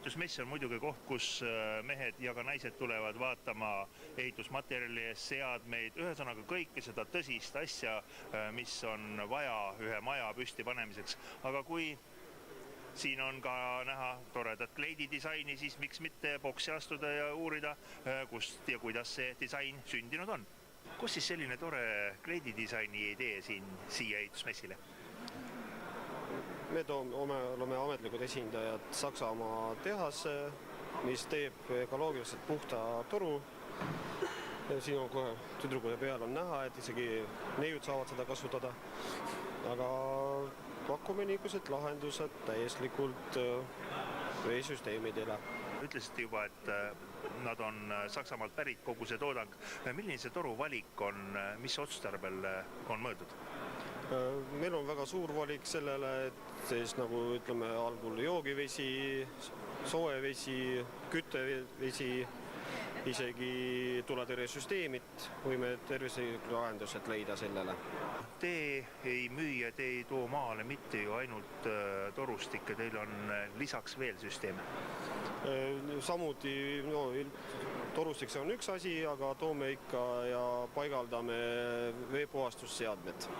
Ehitusmess on muidugi koht, kus mehed ja ka naised tulevad vaatama ehitusmaterjali, seadmeid, ühesõnaga kõike seda tõsist asja, mis on vaja ühe maja püsti panemiseks. Aga kui siin on ka näha toredat kleididisaini, siis miks mitte boksi astuda ja uurida, kust ja kuidas see disain sündinud on. Kus siis selline tore kleididisaini idee siia ehitusmessile? Me oleme ametlikud esindajad Saksamaa tehase, mis teeb ökoloogiliselt puhta toru. Siin on kohe tüdrukute peal on näha, et isegi neiud saavad seda kasutada. Aga pakume niisugused lahendused täielikult veesüsteemidele. Ütlesite juba, et nad on Saksamaalt pärit kogu see toodang. Milline see toru valik on, mis otstarbel on mõeldud? Meil on väga suur valik sellele, et siis nagu ütleme algul joogivesi, soevesi, küttevesi, isegi tuletõrjesüsteemid, võime tervislikud lahendused leida sellele. Te ei müü ja te ei too maale mitte ju ainult torustikke, teil on lisaks veel süsteeme. Samuti torustik see on üks asi, aga toome ikka ja paigaldame veepuhastusseadmed.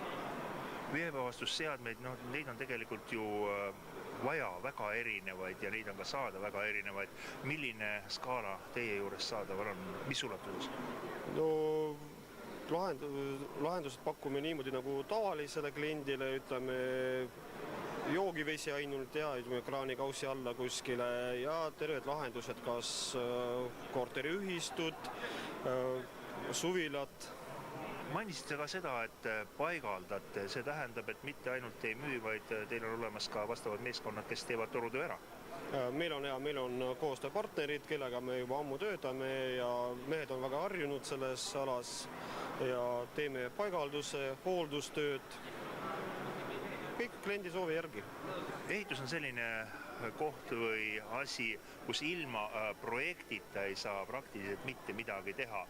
Veepuhastusseadmeid, neid on tegelikult ju vaja väga erinevaid ja neid on ka saada väga erinevaid. Milline skaala teie juures saadaval on? Mis ulatuses? Lahendused pakume niimoodi nagu tavalisele kliendile, ütleme joogivesi ainult ja kraanikaussi alla kuskile ja terved lahendused, kas korteriühistud, suvilad. Mainisite ka seda, et paigaldate, see tähendab, et mitte ainult ei müü, vaid teil on olemas ka vastavad meeskonnad, kes teevad torutöö ära. Meil on koostööpartnerid, kellega me juba ammu töötame ja mehed on väga harjunud selles alas ja teeme paigalduse, hooldustööd, kõik kliendi soovi järgi. Ehitus on selline koht või asi, kus ilma projektita ei saa praktiliselt mitte midagi teha.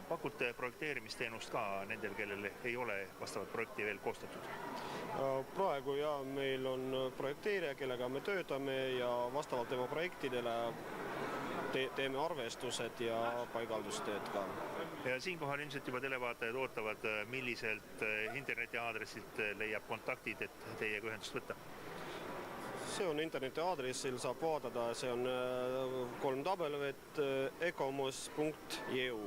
Pakute projekteerimisteenust ka nendel, kellel ei ole vastavat projekti veel koostatud? Praegu meil on projekteerija, kellega me töötame ja vastavalt tema projektidele teeme arvestused ja paigaldustööd ka. Ja siinkohal ilmselt juba televaatajad ootavad, milliselt internetiaadressilt leiab kontaktid, et teiega ühendust võtta? See on internetiaadressil, saab vaadata, see on www.ecomos.eu.